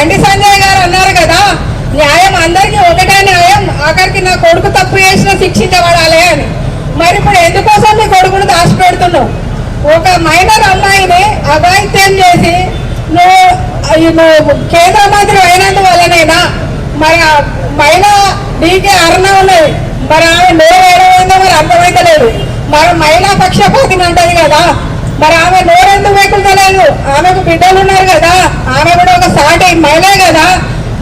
బండి సంజయ్ గారు అన్నారు కదా, న్యాయం అందరికీ ఒకటే న్యాయం, ఆఖరికి నా కొడుకు తప్పు చేసిన శిక్షించబడాలి అని. మరి ఇప్పుడు ఎందుకోసం నీ కొడుకును దాచిపెడుతున్నావు? ఒక మైనర్ అమ్మాయిని అఘాయిత్యం చేసి నువ్వు కేంద్ర మంత్రి అయినందువల్లనేనా? మరి ఆ మహిళా డీకే అరుణ ఉన్నది, మరి ఆమె నోరు ఏడవైందో మరి అర్థమైతలేదు. మరి మహిళా పక్షపాతిని అంటది కదా, మరి ఆమె నోరెందుకు వెక్కుతలేదు? ఆమెకు బిడ్డలు ఉన్నారు కదా, ఆమె కూడా ఒక సాటి మహిళే కదా.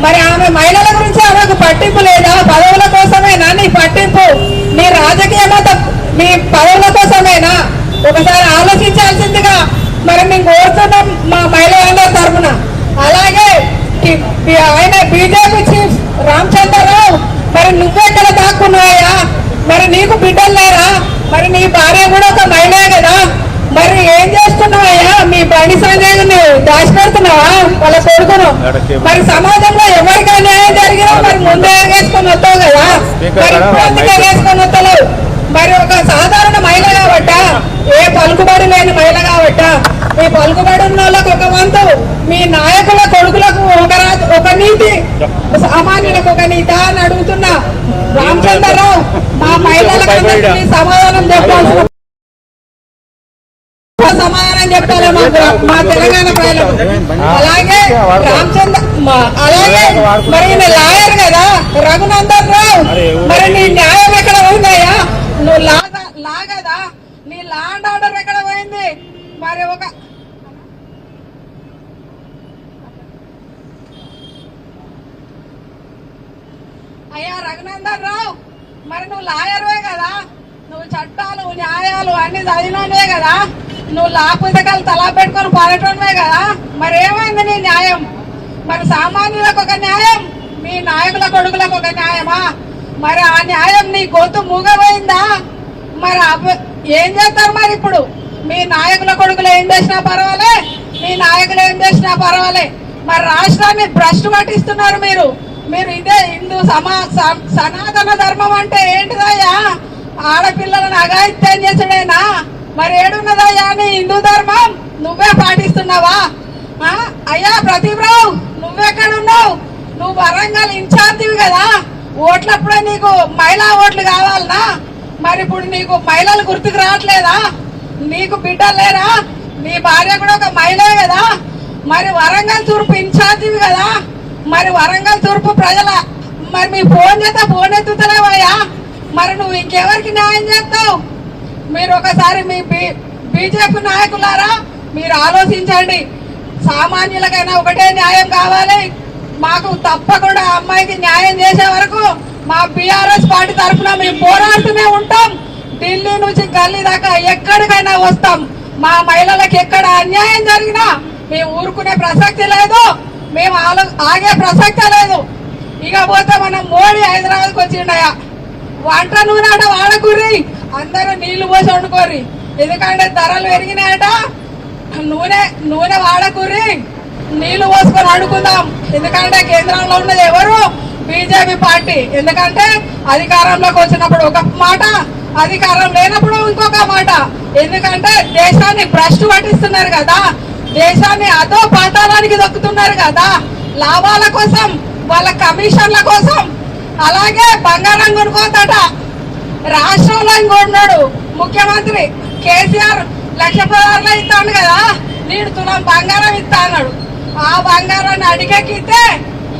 మరి ఆమె మహిళల గురించి ఆమెకు పట్టింపు లేదా? పదవుల కోసమేనా నీ పట్టింపు? నీ రాజకీయ నీ పదవుల కోసమేనా? ఒకసారి ఆలోచించాల్సిందిగా మరి మేము కోరుతున్నాం మా మహిళలందరి తరఫున. అలాగే ఆయన బీజేపీ చీఫ్ రామచంద్రరావు, మరి నువ్వెక్కడ దాక్కున్నాయా? మరి నీకు బిడ్డలు లేరా? మరి నీ భార్య కూడా ఒక మహిళే కదా, మరి ఏం చేస్తున్నావయ్యా? మీ బండి సంజయ్ని దాచిపెడుతున్నావా వాళ్ళ కొడుకును? మరి సమాజంలో ఎవరికి అన్యాయం జరిగినా మరి ముందే వేసుకొని వస్తావు కదా, మరి ఇప్పుడు వేసుకొని వస్తలేవు. మరి ఒక సాధారణ మహిళ కాబట్ట, ఏ పలుకుబడి లేని మహిళ కాబట్ట, ఈ పలుకుబడి ఉన్న వాళ్ళకు ఒక వంతు, మీ నాయకుల కొడుకులకు ఒక నీతి, సామాన్యులకు ఒక నీతి అని అడుగుతున్నా. రామచంద్రరావు, మా మహిళలకు సమాధానం చెప్పాలి, సమాధానం చెప్పాలి మా తెలంగాణ ప్రజలకు. అలాగే అలాగే మరి ఈయన లాయర్ కదా రఘునందన్ రావు, మరి నీ న్యాయం ఎక్కడ పోయిందయ్యా? నువ్వు లా కదా, నీ లా అండ్ ఆర్డర్ ఎక్కడ పోయింది? మరి ఒక అయ్యా రఘునందన్ రావు, మరి నువ్వు లాయర్వే కదా, నువ్వు చట్టాలు న్యాయాలు అన్ని చదివినవే కదా, నువ్వు లా పుస్తకాలు తలా పెట్టుకొని పాడటమే కదా, మరి ఏమైంది నీ న్యాయం? మరి సామాన్యులకు ఒక న్యాయం, మీ నాయకుల కొడుకులకు ఒక న్యాయమా? మరి ఆ న్యాయం నీ గొంతు మూగపోయిందా? మరి ఏం చేస్తారు మరి ఇప్పుడు? మీ నాయకుల కొడుకులు ఏం చేసినా పర్వాలే, మీ నాయకులు ఏం చేసినా పర్వాలే, మరి రాష్ట్రాన్ని భ్రష్టు పట్టిస్తున్నారు మీరు. మీరు ఇదే హిందూ సనాతన ధర్మం అంటే ఏంటిదయ్యా? ఆడపిల్లలను అఘాయిత్యం చేసుడేనా? మరి ఏడున్నదయ్యా నీ హిందూ ధర్మం? నువ్వే పాటిస్తున్నావా? అయ్యా ప్రతిభరావు, నువ్వెక్కడున్నావు? నువ్వు వరంగల్ ఇన్ఛార్జివి కదా, ఓట్లప్పుడే నీకు మహిళా ఓట్లు కావాలనా? మరి ఇప్పుడు నీకు మహిళలు గుర్తుకు రావట్లేదా? నీకు బిడ్డలు లేరా? నీ భార్య కూడా ఒక మహిళే కదా, మరి వరంగల్ తూర్పు ఇన్ఛార్జివి కదా, మరి వరంగల్ తూర్పు ప్రజల మరి మీ ఫోన్ చేస్తే ఫోన్ ఎత్తుతలేవయ్యా? మరి నువ్వు ఇంకెవరికి న్యాయం చేస్తావు? మీరు ఒకసారి మీ బీజేపీ నాయకులారా మీరు ఆలోచించండి. సామాన్యులకైనా ఒకటే న్యాయం కావాలి. మాకు తప్పకుండా అమ్మాయికి న్యాయం చేసే వరకు మా బీఆర్ఎస్ పార్టీ తరఫున మేము పోరాడుతూనే ఉంటాం. ఢిల్లీ నుంచి గల్లీ దాకా ఎక్కడికైనా వస్తాం. మా మహిళలకు ఎక్కడ అన్యాయం జరిగినా మేము ఊరుకునే ప్రసక్తి లేదు, మేము ఆగే ప్రసక్తే లేదు. ఇక పోతే మనం మోడీ హైదరాబాద్కి వచ్చిండయా, వంట నూనె అట వాడకుర్రి, అందరూ నీళ్లు పోసి వండుకోర్రి, ఎందుకంటే ధరలు పెరిగినాయట. నూనె వాడకుర్రి, నీళ్లు పోసుకొని వండుకుందాం. ఎందుకంటే కేంద్రంలో ఉన్నది ఎవరు? BJP party. ఎందుకంటే అధికారంలోకి వచ్చినప్పుడు ఒక మాట, అధికారం లేనప్పుడు ఇంకొక మాట. ఎందుకంటే దేశాన్ని భ్రష్టు పట్టిస్తున్నారు కదా, దేశాన్ని అదో పాతాళానికి దొక్కుతున్నారు కదా, లాభాల కోసం, వాళ్ళ కమిషన్ల కోసం. అలాగే బంగారం కొనుక్కోతట రాష్ట్రంలో ఇంకొన్నాడు ముఖ్యమంత్రి కేసీఆర్, 1,10,000 ఇస్తాను కదా, నీడు తులం బంగారం ఇస్తా అన్నాడు. ఆ బంగారాన్ని అడిగెక్కితే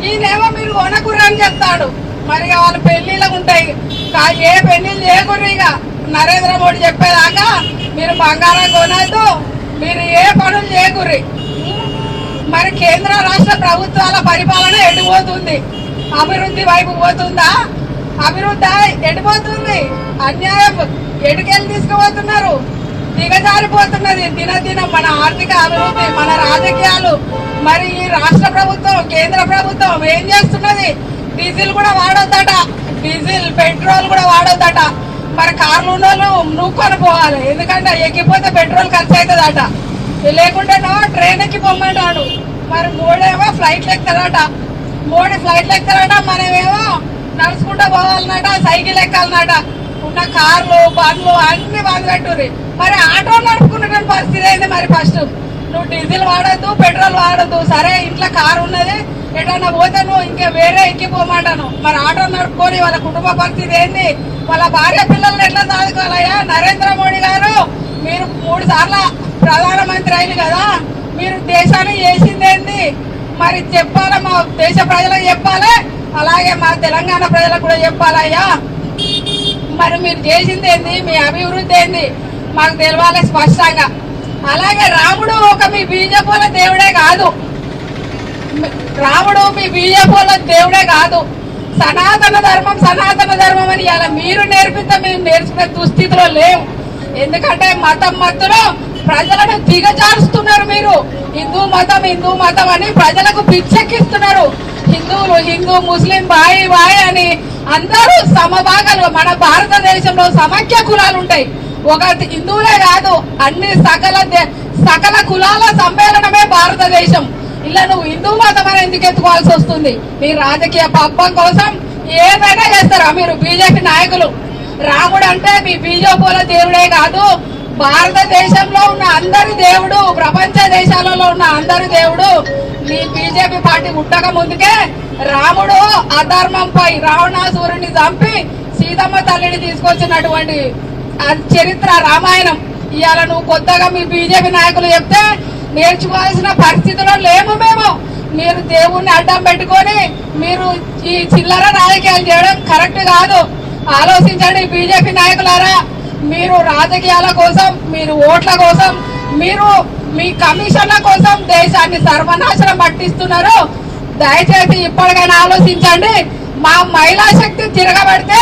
ఈయనేమో మీరు కొనకుర్రి అని చెప్తాడు. మరి వాళ్ళ పెళ్లిళ్ళు ఉంటాయి, ఏ పెళ్లిళ్ళు చేయకుర్రి. ఇక నరేంద్ర మోడీ చెప్పేదాకా మీరు బంగారం కొనద్దు, మీరు ఏ పనులు చేయకుర్రి. మరి కేంద్ర రాష్ట్ర ప్రభుత్వాల పరిపాలన ఎడిపోతుంది? అభివృద్ధి వైపు పోతుందా? అభివృద్ధి ఎడిపోతుంది. అన్యాయం ఎటుకెళ్ళి తీసుకుపోతున్నారు? దిగజారిపోతున్నది దినదినం మన ఆర్థిక అభివృద్ధి, మన రాజకీయాలు. మరి ఈ రాష్ట్ర ప్రభుత్వం, కేంద్ర ప్రభుత్వం ఏం చేస్తున్నది? డీజిల్ కూడా వాడొద్దట, డీజిల్ పెట్రోల్ కూడా వాడొద్దట. మరి కార్లు ఉన్న వాళ్ళు నూక్కొని పోవాలి, ఎందుకంటే ఎక్కిపోతే పెట్రోల్ ఖర్చు అవుతుందట. లేకుంటే ట్రైన్ ఎక్కి పొమ్మంటాడు. మరి మోడేమో ఫ్లైట్లు ఎక్కుతాడట, మోడీ ఫ్లైట్లు ఎక్కుతాడట, మనమేమో నడుచుకుంటూ పోవాలన్నట, సైకిల్ ఎక్కాలన్నట. ఉన్న కార్లు బండ్లు అన్ని బంద్ పెట్టుర్రి. మరి ఆటో నడుపుకున్న పరిస్థితి ఏంది? మరి ఫస్ట్ నువ్వు డీజిల్ వాడద్దు, పెట్రోల్ వాడద్దు, సరే ఇంట్లో కారు ఉన్నది ఎటన్నా పోతే నువ్వు ఇంకా వేరే ఎక్కిపోమంటాను. మరి ఆటో నడుపుకొని వాళ్ళ కుటుంబ పరిస్థితి ఏంది, వాళ్ళ భార్య పిల్లల్ని ఎట్లా సాదుకోవాలయ్యా? నరేంద్ర మోడీ గారు మీరు 3 సార్లు ప్రధానమంత్రి అయింది కదా, మీరు దేశాన్ని చేసింది ఏంది మరి చెప్పాలా? మా దేశ ప్రజలకు చెప్పాలి, అలాగే మా తెలంగాణ ప్రజలకు కూడా చెప్పాలయ్యా. మరి మీరు చేసింది ఏంది, మీ అభివృద్ధి ఏంది మాకు తెలవాలి స్పష్టంగా. అలాగే రాముడు ఒక మీ బీజేపీల దేవుడే కాదు, రాముడు మీ బీజేపీల దేవుడే కాదు. సనాతన ధర్మం అని ఇలా మీరు నేర్పితే మేము నేర్చుకునే దుస్థితిలో లేవు. ఎందుకంటే మతం మత్తులో ప్రజలను దిగజారుస్తున్నారు మీరు. హిందూ మతం అని ప్రజలకు పిచ్చెక్కిస్తున్నారు. హిందూ ముస్లిం బాయి అని అందరూ సమభాగాలు. మన భారతదేశంలో సమైక్య కులాలు ఉంటాయి, ఒక హిందువులే కాదు, అన్ని సకల కులాల సమ్మేళనమే భారతదేశం. ఇలా నువ్వు హిందూ మతం అని ఎందుకు ఎత్తుకోవాల్సి వస్తుంది? నీ రాజకీయ పబ్బం కోసం ఏదైనా చేస్తారా మీరు బీజేపీ నాయకులు? రాముడు అంటే మీ బీజేపీల దేవుడే కాదు, భారతదేశంలో ఉన్న అందరి దేవుడు, ప్రపంచ దేశాలలో ఉన్న అందరి దేవుడు. మీ బీజేపీ పార్టీ పుట్టక ముందుకే రాముడు అధర్మంపై రావణాసురుడిని చంపి సీతమ్మ తల్లిని తీసుకొచ్చినటువంటి చరిత్ర రామాయణం. ఇవాళ నువ్వు కొత్తగా మీ బీజేపీ నాయకులు చెప్తే నేర్చుకోవాల్సిన పరిస్థితిలో లేము మేము. మీరు దేవుణ్ణి అడ్డం పెట్టుకొని మీరు ఈ చిల్లర రాజకీయాలు చేయడం కరెక్ట్ కాదు. ఆలోచించండి బీజేపీ నాయకులారా. మీరు రాజకీయాల కోసం, మీరు ఓట్ల కోసం, మీరు మీ కమిషన్ల కోసం దేశాన్ని సర్వనాశనం పట్టిస్తున్నారు. దయచేసి ఇప్పటికైనా ఆలోచించండి. మా మహిళా శక్తి తిరగబడితే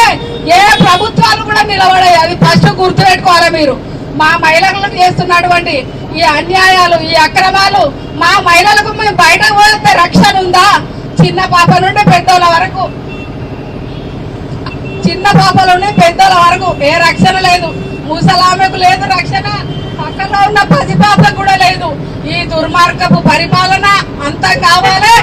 ఏ ప్రభుత్వాలు కూడా నిలబడాయి, అది ఫస్ట్ గుర్తుపెట్టుకోవాలి మీరు. మా మహిళలకు చేస్తున్నటువంటి ఈ అన్యాయాలు, ఈ అక్రమాలు, మా మహిళలకు మేము బయటకు పోతే రక్షణ ఉందా? చిన్న పాప నుండి పెద్దోళ్ళ వరకు, పెద్దోళ్ళ వరకు ఏ రక్షణ లేదు. ముసలామెకు లేదు రక్షణ, పక్కన ఉన్న పసిపాపకు కూడా లేదు. ఈ దుర్మార్గపు పరిపాలన అంతం కావాలి.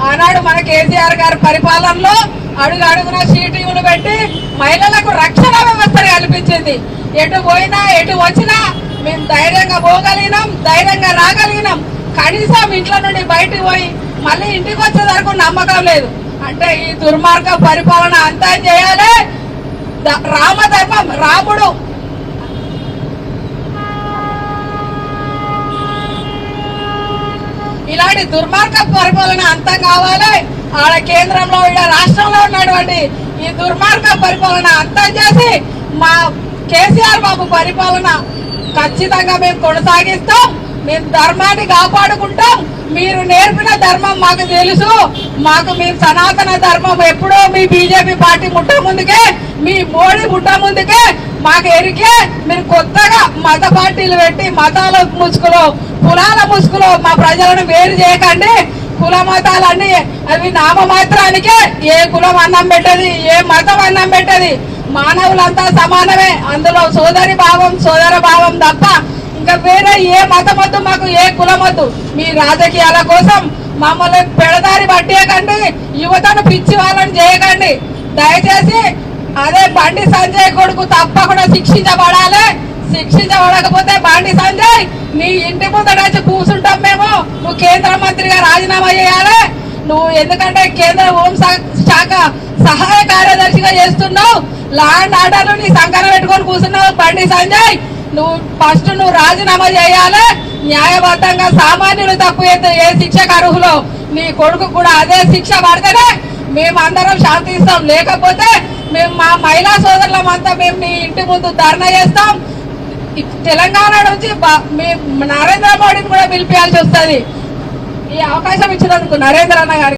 ఆనాడు మన కేసీఆర్ గారి పరిపాలనలో అడుగున సీటీలు పెట్టి మహిళలకు రక్షణ వ్యవస్థను కల్పించింది. ఎటు పోయినా ఎటు వచ్చినా మేము ధైర్యంగా పోగలిగినాం, ధైర్యంగా రాగలిగినాం. కనీసం ఇంట్లో నుండి బయటకు పోయి మళ్ళీ ఇంటికి వచ్చే వరకు నమ్మకం లేదు. అంటే ఈ దుర్మార్గ పరిపాలన అంతం చేయాలి. రామధర్మం, రాముడు ఇలాంటి దుర్మార్గ పరిపాలన అంతం కావాలి. ఆడ కేంద్రంలో ఈడ రాష్ట్రంలో ఉన్నటువంటి ఈ దుర్మార్గ పరిపాలన అంతం చేసి మా కేసీఆర్ బాబు పరిపాలన ఖచ్చితంగా మేము కొనసాగిస్తాం. మేము ధర్మాన్ని కాపాడుకుంటాం. మీరు నేర్పిన ధర్మం మాకు తెలుసు. మేము సనాతన ధర్మం ఎప్పుడో మీ బీజేపీ పార్టీ ముట్ట ముందుకే, మీ మోడీ ముట్ట ముందుకే మాకు ఎరికే. మీరు కొత్తగా మత పార్టీలు పెట్టి మతాల ముసుగులో, కులాల ముసుగులో మా ప్రజలను వేరు చేయకండి. కుల మతాలన్నీ అవి నామమాత్రానికే. ఏ కులం అన్నం పెట్టది, ఏ మతం అన్నం పెట్టది. మానవులంతా సమానమే. అందులో సోదర భావం తప్ప ఇంకా వేరే ఏ మతం వద్దు, మాకు ఏ కులం వద్దు. మీ రాజకీయాల కోసం మమ్మల్ని పెడదారి పట్టేయకండి, యువతను పిచ్చి వాళ్ళని చేయకండి దయచేసి. అదే బండి సంజయ్ కొడుకు తప్పకుండా శిక్షించబడాలి. శిక్షించబడకపోతే బండి సంజయ్ నీ ఇంటి ముందర వచ్చి కూర్చుంటాం మేము. నువ్వు కేంద్ర మంత్రిగా రాజీనామా చేయాలి. నువ్వు ఎందుకంటే కేంద్ర హోంశాఖ సహాయ కార్యదర్శిగా చేస్తున్నావు. లా అండ్ ఆర్డర్ నీ సంకరం పెట్టుకొని కూర్చున్నావు బండి సంజయ్. నువ్వు రాజీనామా చేయాలి. న్యాయబద్ధంగా సామాన్యులు తప్పు ఏ శిక్షకు అర్హులో నీ కొడుకు కూడా అదే శిక్ష పడితేనే మేమందరం శాంతిస్తాం. లేకపోతే మేము మా మహిళా సోదరులమంతా మేము నీ ఇంటి ముందు ధర్నా చేస్తాం. తెలంగాణ నుంచి నరేంద్ర మోడీని కూడా పిలిపించాల్సి వస్తుంది. ఈ అవకాశం ఇచ్చినందుకు నరేంద్ర అన్న గారికి